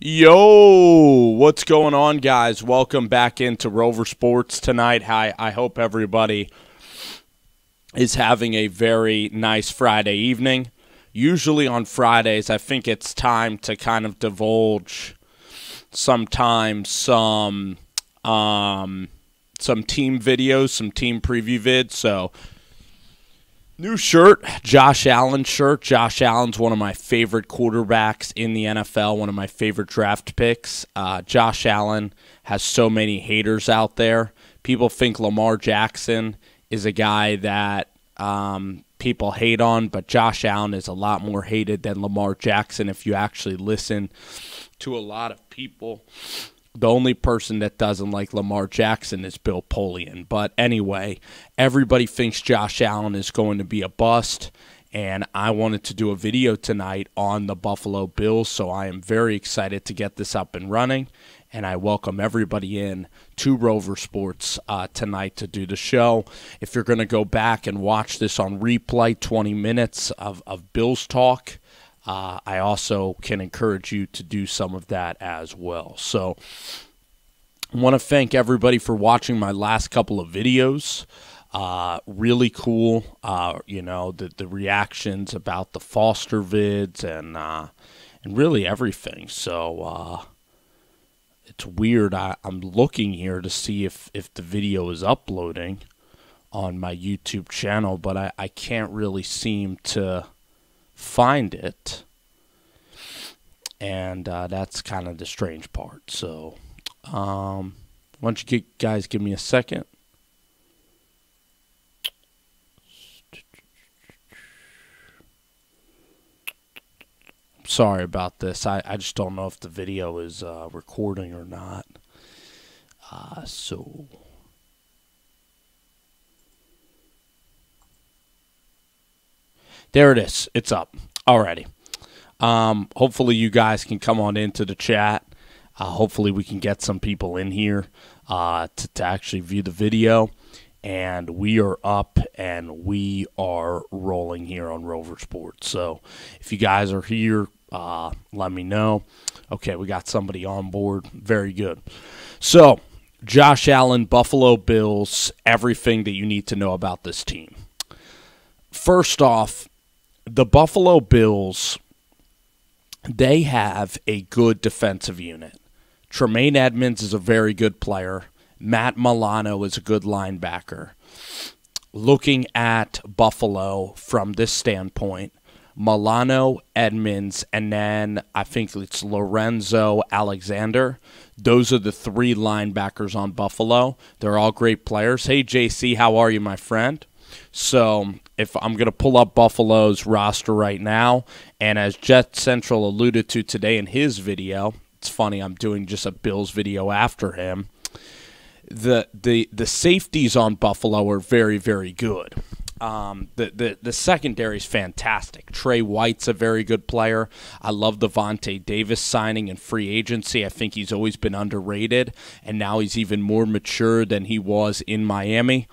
Yo, what's going on, guys? Welcome back into Rover Sports tonight. I hope everybody is having a very nice Friday evening. Usually on Fridays, I think it's time to kind of divulge sometimes some team videos, some team preview vids. So, new shirt, Josh Allen shirt. Josh Allen's one of my favorite quarterbacks in the NFL, one of my favorite draft picks. Josh Allen has so many haters out there. People think Lamar Jackson is a guy that people hate on, but Josh Allen is a lot more hated than Lamar Jackson if you actually listen to a lot of people. The only person that doesn't like Lamar Jackson is Bill Polian. But anyway, everybody thinks Josh Allen is going to be a bust, and I wanted to do a video tonight on the Buffalo Bills, so I am very excited to get this up and running, and I welcome everybody in to Rover Sports tonight to do the show. If you're going to go back and watch this on replay, 20 minutes of Bills talk, I also can encourage you to do some of that as well. So I want to thank everybody for watching my last couple of videos. Really cool, the reactions about the Foster vids and really everything. So it's weird. I'm looking here to see if the video is uploading on my YouTube channel, but I can't really seem to find it, and that's kind of the strange part. So why don't you guys give me a second. Sorry about this. I just don't know if the video is recording or not. So there it is. It's up already. Hopefully you guys can come on into the chat. Hopefully we can get some people in here to actually view the video. And we are up and we are rolling here on Rover Sports. So if you guys are here, let me know. Okay, we got somebody on board. Very good. So Josh Allen, Buffalo Bills, everything that you need to know about this team. First off, the Buffalo Bills, they have a good defensive unit. Tremaine Edmonds is a very good player. Matt Milano is a good linebacker. Looking at Buffalo from this standpoint, Milano, Edmonds, and then I think it's Lorenzo Alexander. Those are the three linebackers on Buffalo. They're all great players. Hey, JC, how are you, my friend? So if I'm going to pull up Buffalo's roster right now, and as Jet Central alluded to today in his video, it's funny, I'm doing just a Bills video after him, the safeties on Buffalo are very, very good. The secondary is fantastic. Trey White's a very good player. I love the Vontae Davis signing in free agency. I think he's always been underrated, and now he's even more mature than he was in Miami.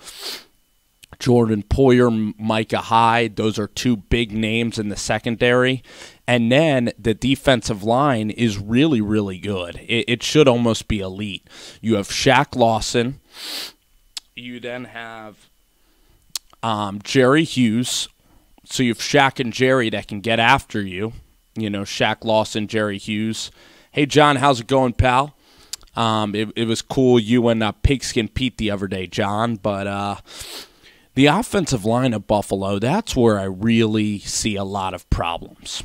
Jordan Poyer, Micah Hyde, those are two big names in the secondary. And then the defensive line is really, really good. It should almost be elite. You have Shaq Lawson. You then have Jerry Hughes. So you have Shaq and Jerry that can get after you. You know, Shaq Lawson, Jerry Hughes. Hey, John, how's it going, pal? It was cool you and Pigskin Pete the other day, John. But the offensive line of Buffalo, that's where I really see a lot of problems.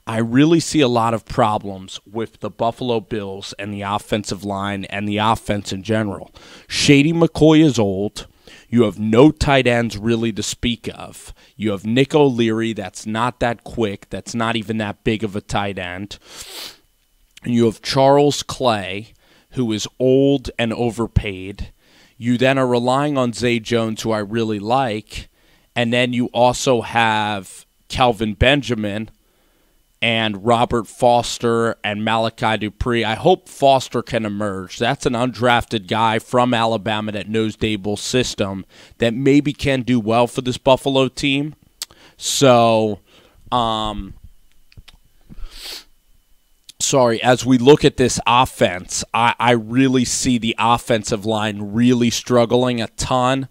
I really see a lot of problems with the Buffalo Bills and the offensive line and the offense in general. Shady McCoy is old. You have no tight ends really to speak of. You have Nick O'Leary that's not that quick, that's not even that big of a tight end. And you have Charles Clay, who is old and overpaid. You then are relying on Zay Jones, who I really like. And then you also have Kelvin Benjamin and Robert Foster and Malachi Dupree. I hope Foster can emerge. That's an undrafted guy from Alabama that knows Daboll's system that maybe can do well for this Buffalo team. So as we look at this offense, I really see the offensive line really struggling a ton.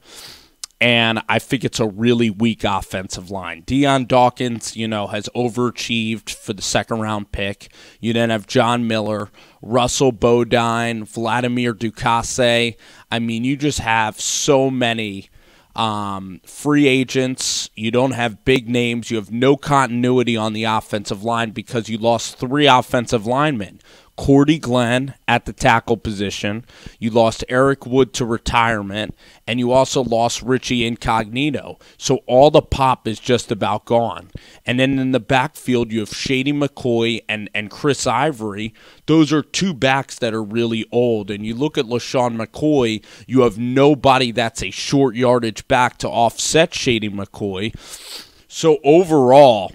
And I think it's a really weak offensive line. Deion Dawkins, has overachieved for the second-round pick. You then have John Miller, Russell Bodine, Vladimir Ducasse. I mean, you just have so many free agents. You don't have big names. You have no continuity on the offensive line because you lost 3 offensive linemen. Cordy Glenn at the tackle position. You lost Eric Wood to retirement, and you also lost Richie Incognito. So all the pop is just about gone. And then in the backfield, you have Shady McCoy and Chris Ivory. Those are 2 backs that are really old. And you look at LaShawn McCoy, you have nobody that's a short yardage back to offset Shady McCoy. So overall,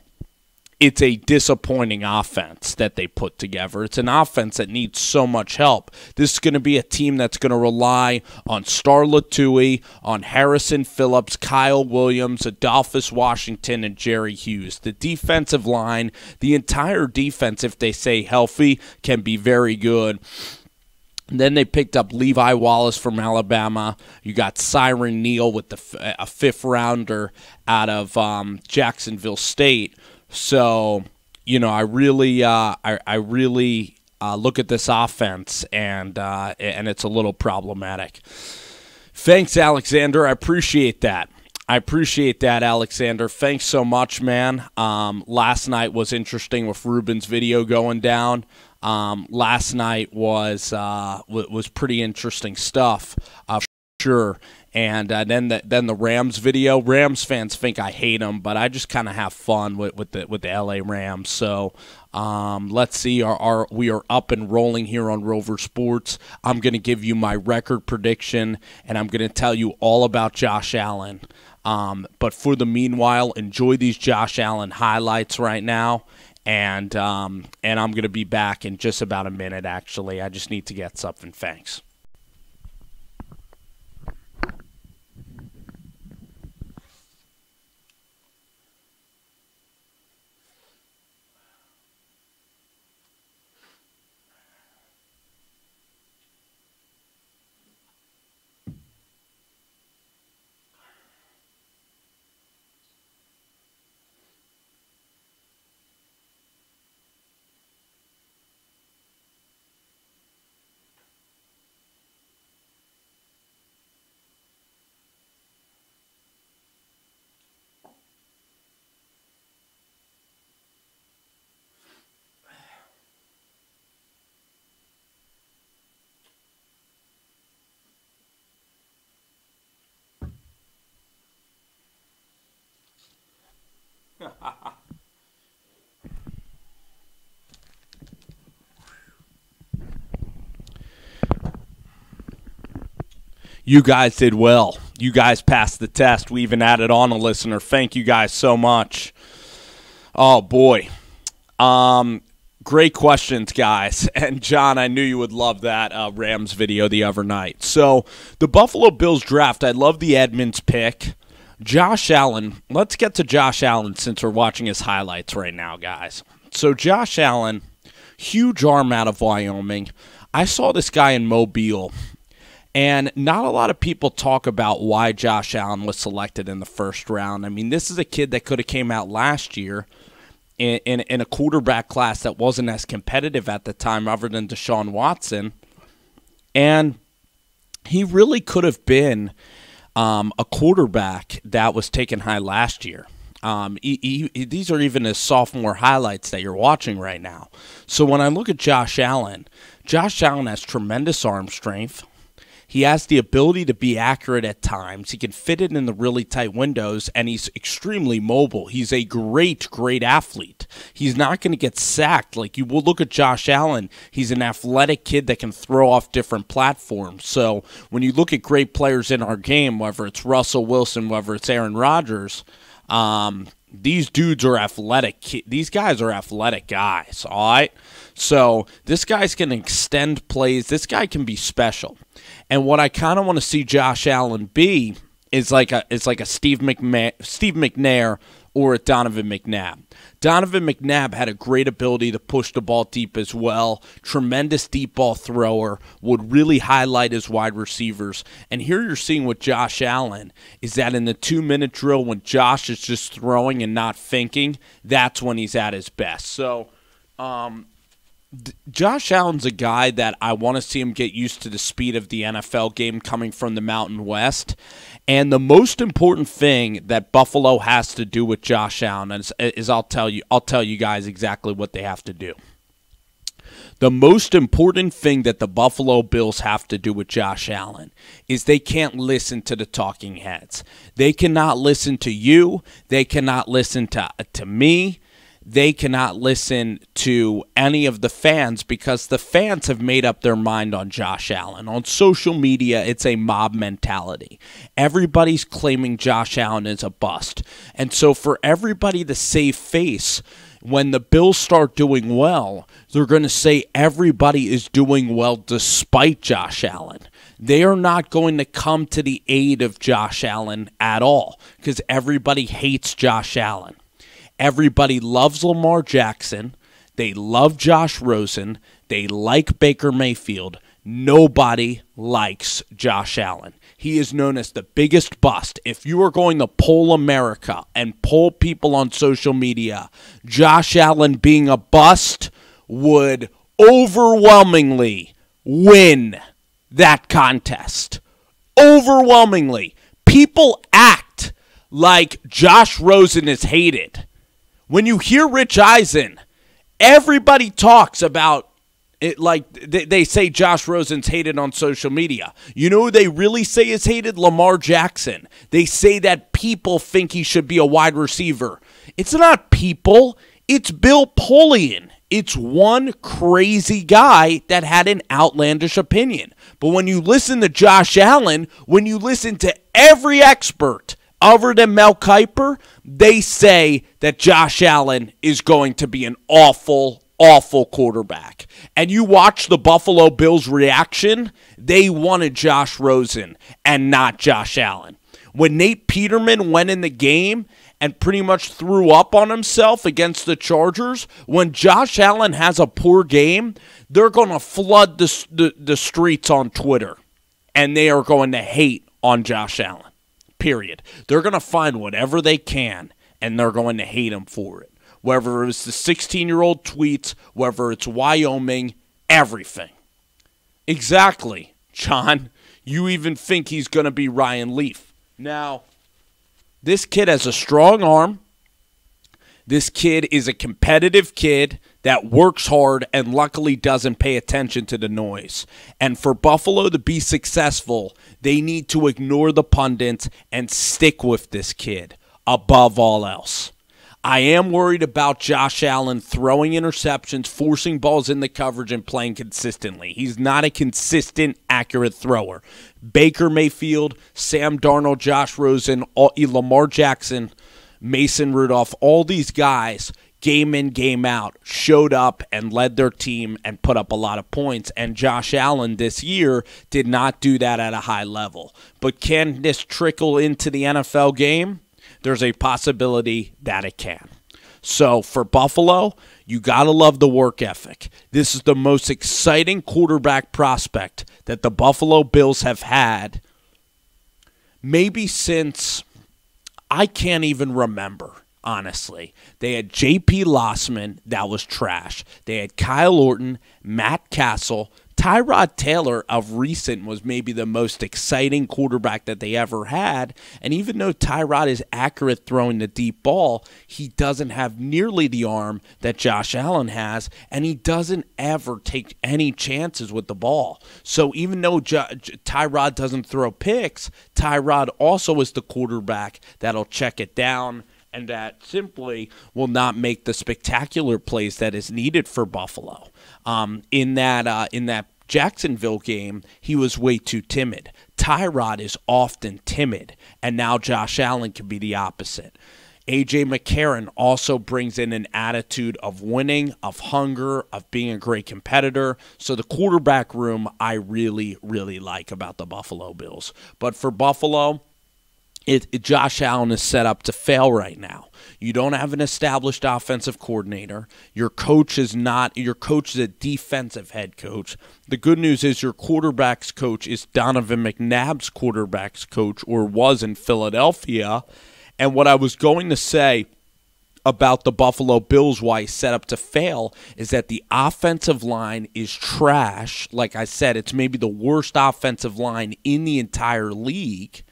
it's a disappointing offense that they put together. It's an offense that needs so much help. This is going to be a team that's going to rely on Star Latui, on Harrison Phillips, Kyle Williams, Adolphus Washington, and Jerry Hughes. The defensive line, the entire defense, if they stay healthy, can be very good. And then they picked up Levi Wallace from Alabama. You got Siren Neal with a 5th-rounder out of Jacksonville State. So, I really look at this offense, and it's a little problematic. Thanks, Alexander. I appreciate that. Alexander. Thanks so much, man. Last night was interesting with Ruben's video going down. Last night was pretty interesting stuff, for sure. And then the Rams video. Rams fans think I hate them, but I just kind of have fun with the LA Rams. So let's see. We are up and rolling here on Rover Sports. I'm going to give you my record prediction, and I'm going to tell you all about Josh Allen. But for the meanwhile, enjoy these Josh Allen highlights right now. And I'm going to be back in just about a minute, actually. I just need to get something. Thanks. You guys did well. You guys passed the test. We even added on a listener. Thank you guys so much. Oh, boy. Great questions, guys. And, John, I knew you would love that Rams video the other night. So, the Buffalo Bills draft, I love the Edmonds pick. Josh Allen, let's get to Josh Allen since we're watching his highlights right now, guys. So, Josh Allen, huge arm out of Wyoming. I saw this guy in Mobile. And not a lot of people talk about why Josh Allen was selected in the first round. I mean, this is a kid that could have came out last year in a quarterback class that wasn't as competitive at the time other than Deshaun Watson. And he really could have been a quarterback that was taken high last year. These are even his sophomore highlights that you're watching right now. So when I look at Josh Allen has tremendous arm strength. He has the ability to be accurate at times. He can fit it in the really tight windows, and he's extremely mobile. He's a great, great athlete. He's not going to get sacked. Like, you will look at Josh Allen, he's an athletic kid that can throw off different platforms. So when you look at great players in our game, whether it's Russell Wilson, whether it's Aaron Rodgers, these dudes are athletic. These guys are athletic guys, all right? So this guy's going to extend plays. This guy can be special. And what I kind of want to see Josh Allen be is like a Steve McNair or at Donovan McNabb. Donovan McNabb had a great ability to push the ball deep as well. Tremendous deep ball thrower, would really highlight his wide receivers. And here you're seeing with Josh Allen is that in the 2-minute drill when Josh is just throwing and not thinking, that's when he's at his best. So Josh Allen's a guy that I want to see him get used to the speed of the NFL game coming from the Mountain West. And the most important thing that Buffalo has to do with Josh Allen is I'll tell you guys exactly what they have to do. The most important thing that the Buffalo Bills have to do with Josh Allen is they can't listen to the talking heads. They cannot listen to you. They cannot listen to me. They cannot listen to any of the fans because the fans have made up their mind on Josh Allen. On social media, it's a mob mentality. Everybody's claiming Josh Allen is a bust. And so for everybody to save face, when the Bills start doing well, they're going to say everybody is doing well despite Josh Allen. They are not going to come to the aid of Josh Allen at all because everybody hates Josh Allen. Everybody loves Lamar Jackson. They love Josh Rosen. They like Baker Mayfield. Nobody likes Josh Allen. He is known as the biggest bust. If you are going to poll America and poll people on social media, Josh Allen being a bust would overwhelmingly win that contest. Overwhelmingly. People act like Josh Rosen is hated. When you hear Rich Eisen, everybody talks about it like they say Josh Rosen's hated on social media. You know who they really say is hated? Lamar Jackson. They say that people think he should be a wide receiver. It's not people. It's Bill Polian. It's one crazy guy that had an outlandish opinion. But when you listen to Josh Allen, when you listen to every expert other than Mel Kiper, they say that Josh Allen is going to be an awful quarterback. And you watch the Buffalo Bills' reaction, they wanted Josh Rosen and not Josh Allen. When Nate Peterman went in the game and pretty much threw up on himself against the Chargers, when Josh Allen has a poor game, they're going to flood the streets on Twitter, and they are going to hate on Josh Allen. Period. They're going to find whatever they can, and they're going to hate him for it. Whether it's the 16-year-old tweets, whether it's Wyoming, everything. Exactly, John. You even think he's going to be Ryan Leaf. Now, this kid has a strong arm. This kid is a competitive kid that works hard and luckily doesn't pay attention to the noise. And for Buffalo to be successful, they need to ignore the pundits and stick with this kid above all else. I am worried about Josh Allen throwing interceptions, forcing balls in the coverage, and playing consistently. He's not a consistent, accurate thrower. Baker Mayfield, Sam Darnold, Josh Rosen, Lamar Jackson, Mason Rudolph, all these guys, game in, game out, showed up and led their team and put up a lot of points. And Josh Allen this year did not do that at a high level. But can this trickle into the NFL game? There's a possibility that it can. So for Buffalo, you got to love the work ethic. This is the most exciting quarterback prospect that the Buffalo Bills have had maybe since I can't even remember, honestly. They had J.P. Lossman, that was trash. They had Kyle Orton, Matt Castle. Tyrod Taylor of recent was maybe the most exciting quarterback that they ever had. And even though Tyrod is accurate throwing the deep ball, he doesn't have nearly the arm that Josh Allen has, and he doesn't ever take any chances with the ball. So even though Tyrod doesn't throw picks, Tyrod also is the quarterback that'll check it down and that simply will not make the spectacular plays that is needed for Buffalo. In that Jacksonville game, he was way too timid. Tyrod is often timid, and now Josh Allen can be the opposite. A.J. McCarron also brings in an attitude of winning, of hunger, of being a great competitor. So the quarterback room I really, really like about the Buffalo Bills. But for Buffalo, Josh Allen is set up to fail right now. You don't have an established offensive coordinator. Your coach is a defensive head coach. The good news is your quarterback's coach is Donovan McNabb's quarterback's coach, or was in Philadelphia. And what I was going to say about the Buffalo Bills, why he's set up to fail, is that the offensive line is trash. Like I said, it's maybe the worst offensive line in the entire league.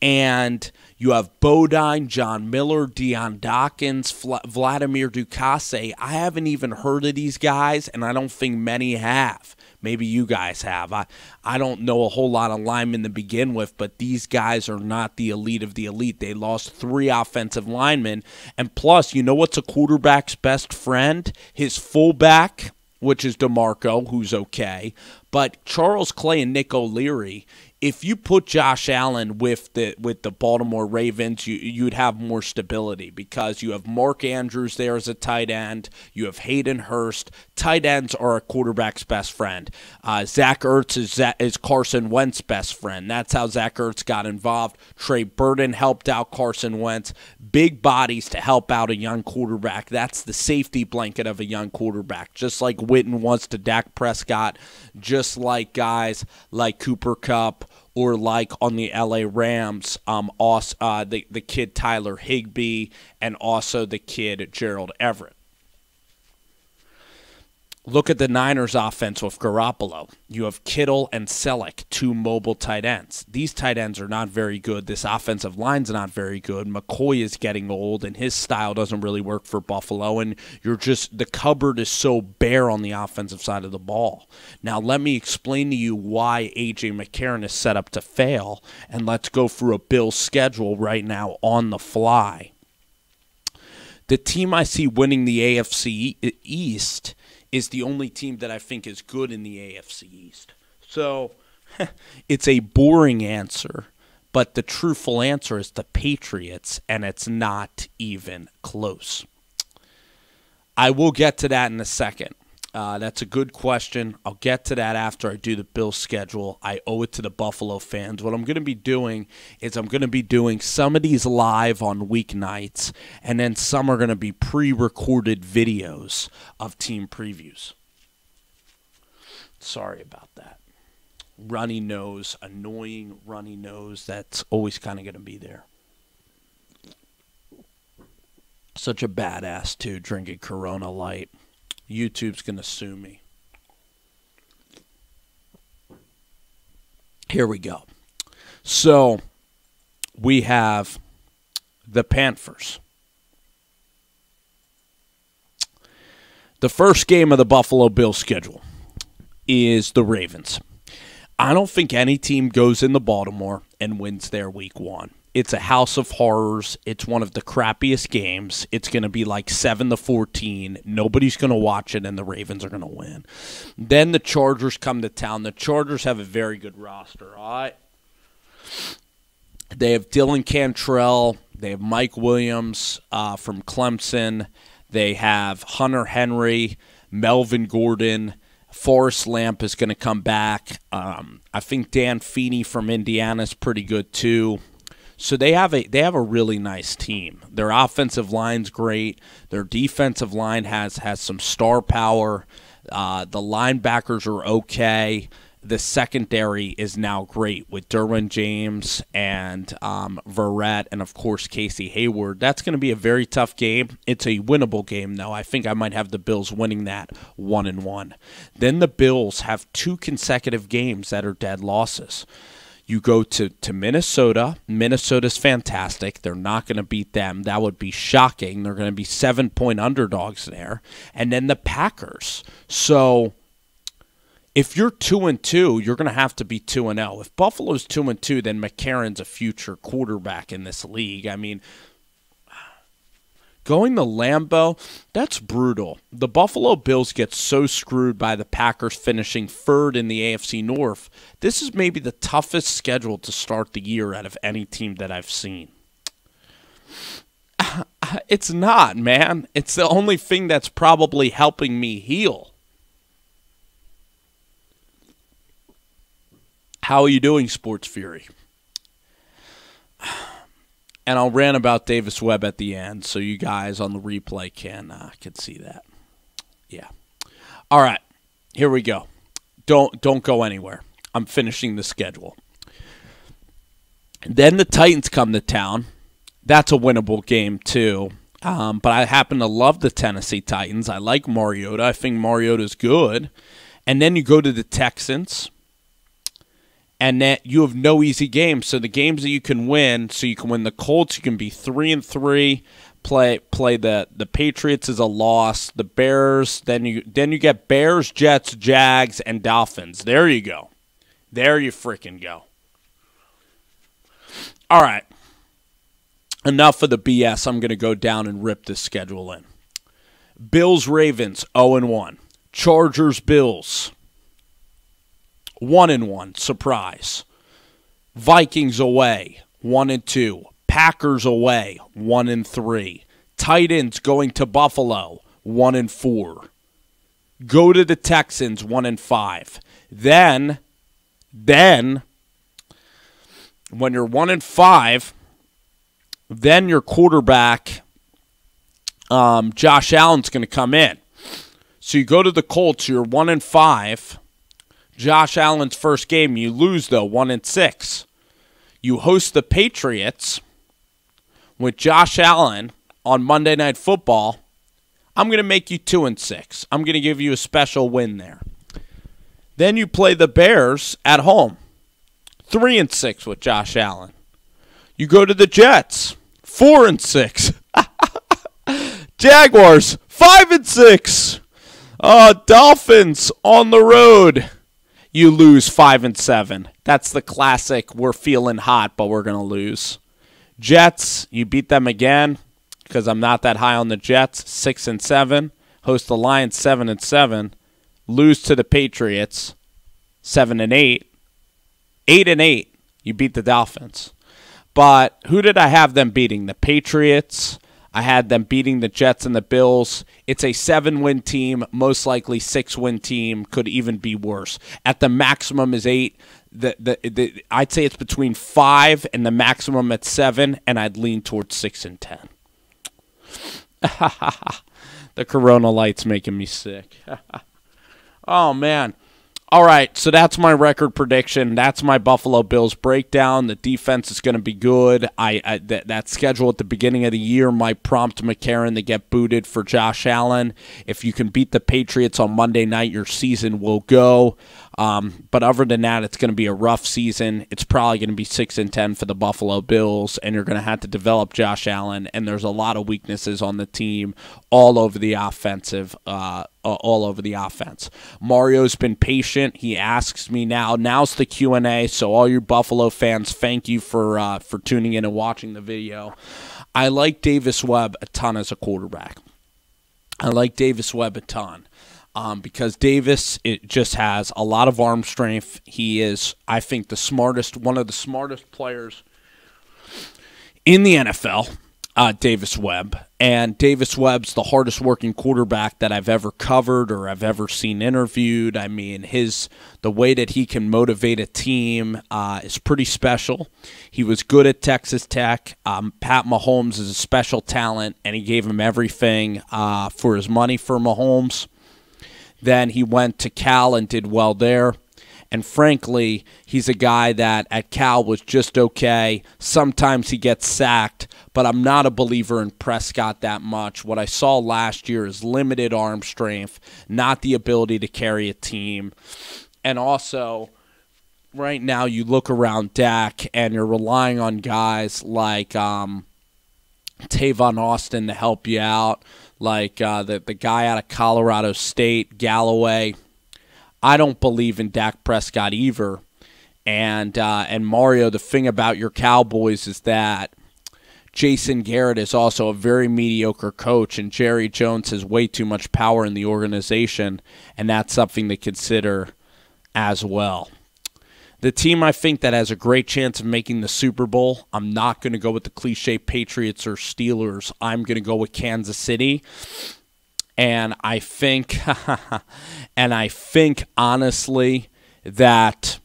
And you have Bodine, John Miller, Deion Dawkins, Vladimir Ducasse. I haven't even heard of these guys, and I don't think many have. Maybe you guys have. I don't know a whole lot of linemen to begin with, but these guys are not the elite of the elite. They lost 3 offensive linemen. And plus, you know what's a quarterback's best friend? His fullback, which is DeMarco, who's okay. But Charles Clay and Nick O'Leary, if you put Josh Allen with the Baltimore Ravens, you'd have more stability, because you have Mark Andrews there as a tight end. You have Hayden Hurst. Tight ends are a quarterback's best friend. Zach Ertz is Carson Wentz's best friend. That's how Zach Ertz got involved. Trey Burton helped out Carson Wentz. Big bodies to help out a young quarterback. That's the safety blanket of a young quarterback, just like Witten was to Dak Prescott, just like guys like Cooper Kupp, or like on the LA Rams, the kid Tyler Higbee, and also the kid Gerald Everett. Look at the Niners' offense with Garoppolo. You have Kittle and Selleck, 2 mobile tight ends. These tight ends are not very good. This offensive line's not very good. McCoy is getting old, and his style doesn't really work for Buffalo. And the cupboard is so bare on the offensive side of the ball. Now, let me explain to you why A.J. McCarron is set up to fail, and let's go through a Bills schedule right now on the fly. The team I see winning the AFC East is the only team that I think is good in the AFC East. So it's a boring answer, but the truthful answer is the Patriots, and it's not even close. I will get to that in a second. That's a good question. I'll get to that after I do the Bills schedule. I owe it to the Buffalo fans. What I'm going to be doing is I'm going to be doing some of these live on weeknights, and then some are going to be pre-recorded videos of team previews. Sorry about that. Runny nose, annoying runny nose. That's always kind of going to be there. Such a badass, too, drinking Corona Light. YouTube's going to sue me. Here we go. So, we have the Panthers. The first game of the Buffalo Bills schedule is the Ravens. I don't think any team goes into Baltimore and wins their week 1. It's a house of horrors. It's one of the crappiest games. It's going to be like 7-14. Nobody's going to watch it, and the Ravens are going to win. Then the Chargers come to town. The Chargers have a very good roster, all right? They have Dylan Cantrell. They have Mike Williams from Clemson. They have Hunter Henry, Melvin Gordon. Forrest Lamp is going to come back. I think Dan Feeney from Indiana is pretty good too. So they have a really nice team. Their offensive line's great. Their defensive line has some star power. The linebackers are okay. The secondary is now great with Derwin James and Verrett and, of course, Casey Hayward. That's going to be a very tough game. It's a winnable game, though. I think I might have the Bills winning that 1-1. Then the Bills have 2 consecutive games that are dead losses. You go to Minnesota. Minnesota's fantastic. They're not going to beat them. That would be shocking. They're going to be 7-point underdogs there. And then the Packers. So if you're 2-2, you're going to have to be 2-0. If Buffalo's 2-2, then McCarron's a future quarterback in this league. I mean, going to Lambeau, that's brutal. The Buffalo Bills get so screwed by the Packers finishing 3rd in the AFC North. This is maybe the toughest schedule to start the year out of any team that I've seen. It's not, man. It's the only thing that's probably helping me heal. How are you doing, Sports Fury? And I'll rant about Davis Webb at the end so you guys on the replay can see that. Yeah. All right. Here we go. Don't go anywhere. I'm finishing the schedule. Then the Titans come to town. That's a winnable game too. But I happen to love the Tennessee Titans. I like Mariota. I think Mariota's good. And then you go to the Texans. And that you have no easy games. So the games that you can win, so you can win the Colts, you can be 3-3. Play the Patriots as a loss. The Bears, then you get Bears, Jets, Jags, and Dolphins. There you go. There you freaking go. All right. Enough of the BS. I'm going to go down and rip this schedule in. Bills, Ravens, 0-1. Chargers, Bills, 1-1. Surprise. Vikings away, 1-2. Packers away, 1-3. Titans going to Buffalo, 1-4. Go to the Texans, 1-5. Then when you're 1-5, then your quarterback, Josh Allen's going to come in. So you go to the Colts, you're 1-5. Josh Allen's first game, you lose though, 1-6. You host the Patriots with Josh Allen on Monday Night Football. I'm going to make you 2-6. I'm going to give you a special win there. Then you play the Bears at home, 3-6 with Josh Allen. You go to the Jets, 4-6. Jaguars, 5-6. Dolphins on the road. You lose 5-7. That's the classic. We're feeling hot, but we're going to lose. Jets, you beat them again because I'm not that high on the Jets. 6-7. Host the Lions 7-7. Lose to the Patriots 7-8. 8-8. You beat the Dolphins. But who did I have them beating? The Patriots. I had them beating the Jets and the Bills. It's a 7-win team, most likely 6-win team, could even be worse. At the maximum is 8. I'd say it's between 5 and the maximum at 7, and I'd lean towards 6-10. The Corona Light's making me sick. Oh, man. All right, so that's my record prediction. That's my Buffalo Bills breakdown. The defense is going to be good. That schedule at the beginning of the year might prompt McCarron to get booted for Josh Allen. If you can beat the Patriots on Monday night, your season will go. But other than that, it's going to be a rough season. It's probably going to be 6-10 for the Buffalo Bills, and you're going to have to develop Josh Allen. And there's a lot of weaknesses on the team, all over the offensive. All over the offense. Mario's been patient. He asks me now. Now's the Q&A. So all you Buffalo fans, thank you for tuning in and watching the video. I like Davis Webb a ton as a quarterback. I like Davis Webb a ton. Because Davis, it just has a lot of arm strength. He is, I think, one of the smartest players in the NFL, Davis Webb. And Davis Webb's the hardest working quarterback that I've ever covered or I've ever seen interviewed. I mean, the way that he can motivate a team is pretty special. He was good at Texas Tech. Pat Mahomes is a special talent, and he gave him everything for his money for Mahomes. Then he went to Cal and did well there. And frankly, he's a guy that at Cal was just okay. Sometimes he gets sacked, but I'm not a believer in Prescott that much. What I saw last year is limited arm strength, not the ability to carry a team. And also, right now you look around Dak and you're relying on guys like Tavon Austin to help you out, like the guy out of Colorado State, Galloway. I don't believe in Dak Prescott either. And Mario, the thing about your Cowboys is that Jason Garrett is also a very mediocre coach, and Jerry Jones has way too much power in the organization, and that's something to consider as well. The team I think that has a great chance of making the Super Bowl, I'm not going to go with the cliche Patriots or Steelers. I'm going to go with Kansas City. And I think, honestly that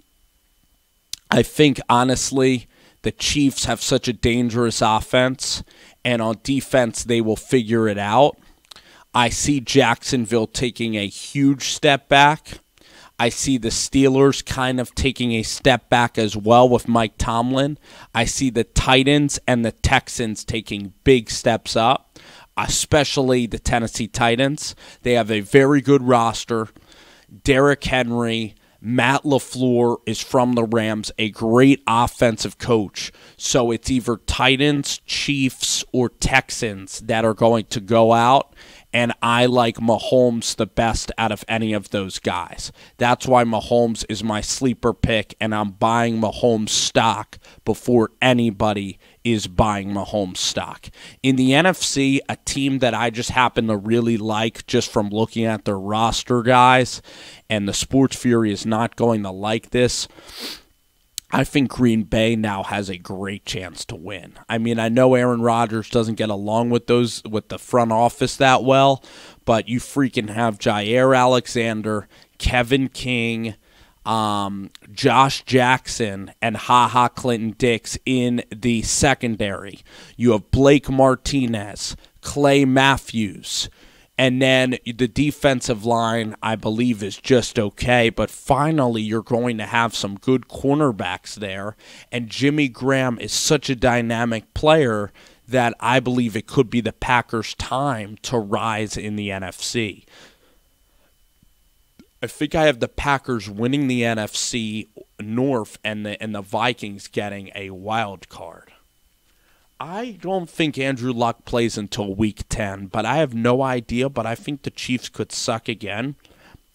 the Chiefs have such a dangerous offense, and on defense they will figure it out. I see Jacksonville taking a huge step back. I see the Steelers kind of taking a step back as well with Mike Tomlin. I see the Titans and the Texans taking big steps up, especially the Tennessee Titans. They have a very good roster. Derrick Henry, Matt LaFleur is from the Rams, a great offensive coach. So it's either Titans, Chiefs, or Texans that are going to go out. And I like Mahomes the best out of any of those guys. That's why Mahomes is my sleeper pick, and I'm buying Mahomes stock before anybody is buying Mahomes stock. In the NFC, a team that I just happen to really like just from looking at their roster, guys, and the Sports Fury is not going to like this, I think Green Bay now has a great chance to win. I mean, I know Aaron Rodgers doesn't get along with the front office that well, but you freaking have Jair Alexander, Kevin King, Josh Jackson, and HaHa Clinton-Dix in the secondary. You have Blake Martinez, Clay Matthews. And then the defensive line, I believe, is just okay. But finally, you're going to have some good cornerbacks there. And Jimmy Graham is such a dynamic player that I believe it could be the Packers' time to rise in the NFC. I think I have the Packers winning the NFC North and the Vikings getting a wild card. I don't think Andrew Luck plays until Week 10, but I have no idea. But I think the Chiefs could suck again,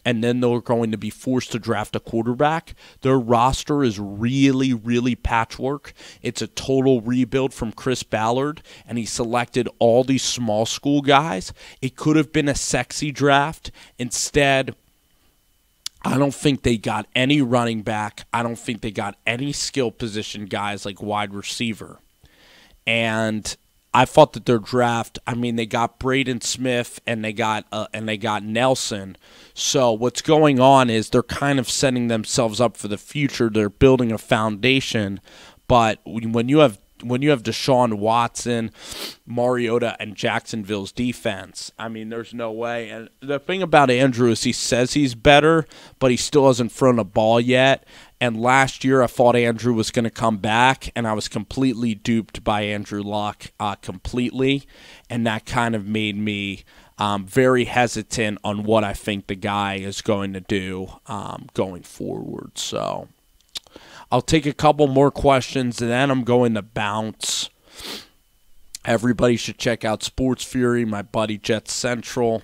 and then they're going to be forced to draft a quarterback. Their roster is really, really patchwork. It's a total rebuild from Chris Ballard, and he selected all these small school guys. It could have been a sexy draft. Instead, I don't think they got any running back. I don't think they got any skill position guys like wide receiver. And I thought that their draft, I mean, they got Braden Smith and they got Nelson. So what's going on is they're kind of setting themselves up for the future. They're building a foundation. But when you have Deshaun Watson, Mariota, and Jacksonville's defense, I mean, there's no way. And the thing about Andrew is he says he's better, but he still hasn't thrown a ball yet. And last year, I thought Andrew was going to come back, and I was completely duped by Andrew Luck completely. And that kind of made me very hesitant on what I think the guy is going to do going forward. So I'll take a couple more questions, and then I'm going to bounce. Everybody should check out Sports Fury, my buddy Jet Central.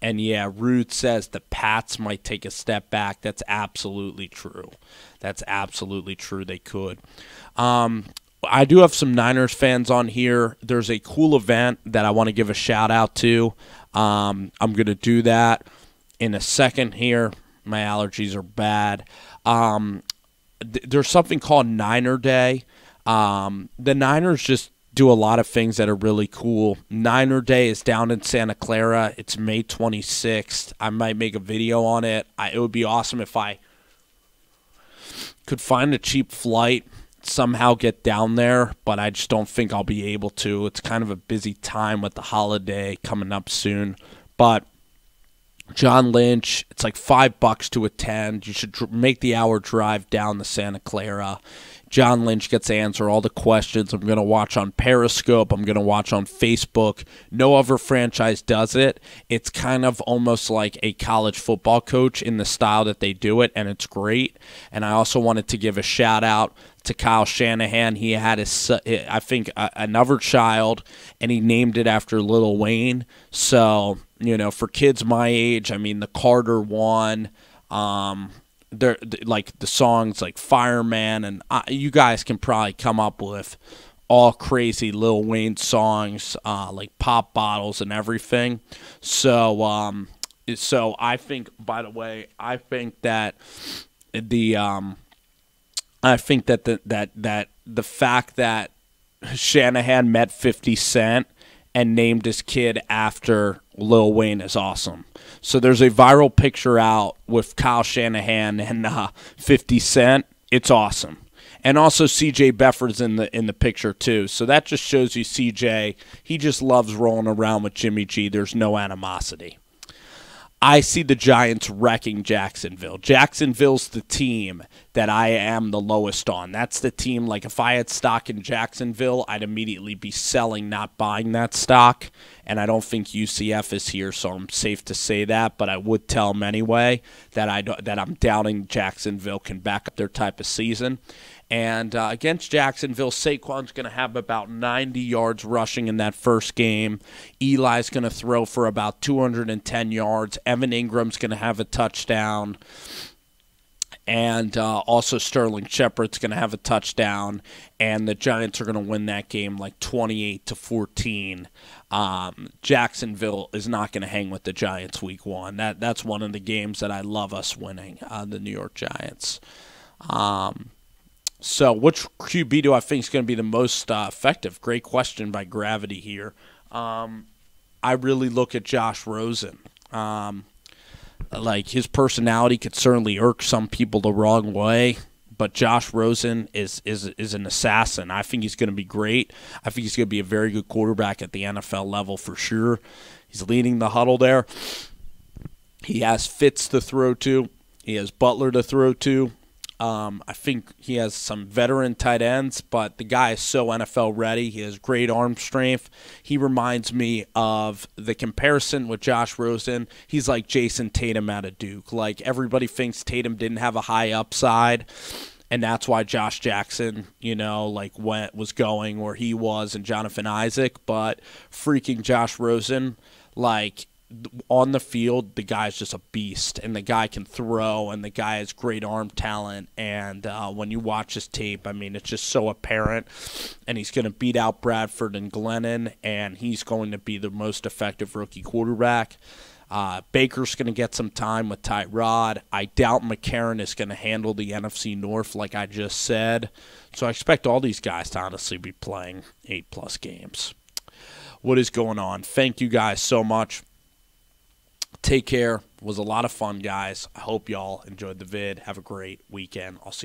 And yeah, Rude says the Pats might take a step back. That's absolutely true. That's absolutely true. They could. I do have some Niners fans on here. There's a cool event that I want to give a shout out to. I'm going to do that in a second here. My allergies are bad. There's something called Niner Day. The Niners just do a lot of things that are really cool. Niner Day is down in Santa Clara. It's May 26th. I might make a video on it. It would be awesome if I could find a cheap flight, somehow get down there, but I just don't think I'll be able to. It's kind of a busy time with the holiday coming up soon. But John Lynch, it's like $5 to attend. You should make the hour drive down to Santa Clara. John Lynch gets to answer all the questions. I'm going to watch on Periscope. I'm going to watch on Facebook. No other franchise does it. It's kind of almost like a college football coach in the style that they do it, and it's great. And I also wanted to give a shout-out to Kyle Shanahan. He had, another child, and he named it after Lil Wayne. So, for kids my age, I mean, the Carter one, they're like the songs like Fireman, and you guys can probably come up with all crazy Lil Wayne songs, like Pop Bottles and everything. So I think, by the way, I think that the fact that Shanahan met 50 Cent and named his kid after Lil Wayne is awesome. So there's a viral picture out with Kyle Shanahan and 50 Cent. It's awesome. And also C.J. Beathard's in the picture too. So that just shows you C.J. He just loves rolling around with Jimmy G. There's no animosity. I see the Giants wrecking Jacksonville. Jacksonville's the team that I am the lowest on. That's the team, like if I had stock in Jacksonville, I'd immediately be selling, not buying that stock. And I don't think UCF is here, so I'm safe to say that. But I would tell them anyway that I'm doubting Jacksonville can back up their type of season. And against Jacksonville, Saquon's going to have about 90 yards rushing in that first game. Eli's going to throw for about 210 yards. Evan Ingram's going to have a touchdown. And also Sterling Shepard's going to have a touchdown. And the Giants are going to win that game like 28-14. Jacksonville is not going to hang with the Giants week one. That's one of the games that I love us winning, the New York Giants. So which QB do I think is going to be the most effective? Great question by Gravity here. I really look at Josh Rosen. Like his personality could certainly irk some people the wrong way, but Josh Rosen is an assassin. I think he's going to be great. I think he's going to be a very good quarterback at the NFL level for sure. He's leading the huddle there. He has Fitz to throw to. He has Butler to throw to. I think he has some veteran tight ends, but the guy is so NFL ready. He has great arm strength. He reminds me of the comparison with Josh Rosen. He's like Jason Tatum out of Duke. Like everybody thinks Tatum didn't have a high upside, and that's why Josh Jackson, was going where he was, and Jonathan Isaac. But freaking Josh Rosen, on the field, the guy's just a beast, and the guy can throw, and the guy has great arm talent, and when you watch his tape, I mean, it's just so apparent, and he's going to beat out Bradford and Glennon, and he's going to be the most effective rookie quarterback. Baker's going to get some time with Tyrod. I doubt McCarron is going to handle the NFC North like I just said, so I expect all these guys to honestly be playing 8+ games. What is going on? Thank you guys so much. Take care. It was a lot of fun, guys. I hope y'all enjoyed the vid. Have a great weekend. I'll see you.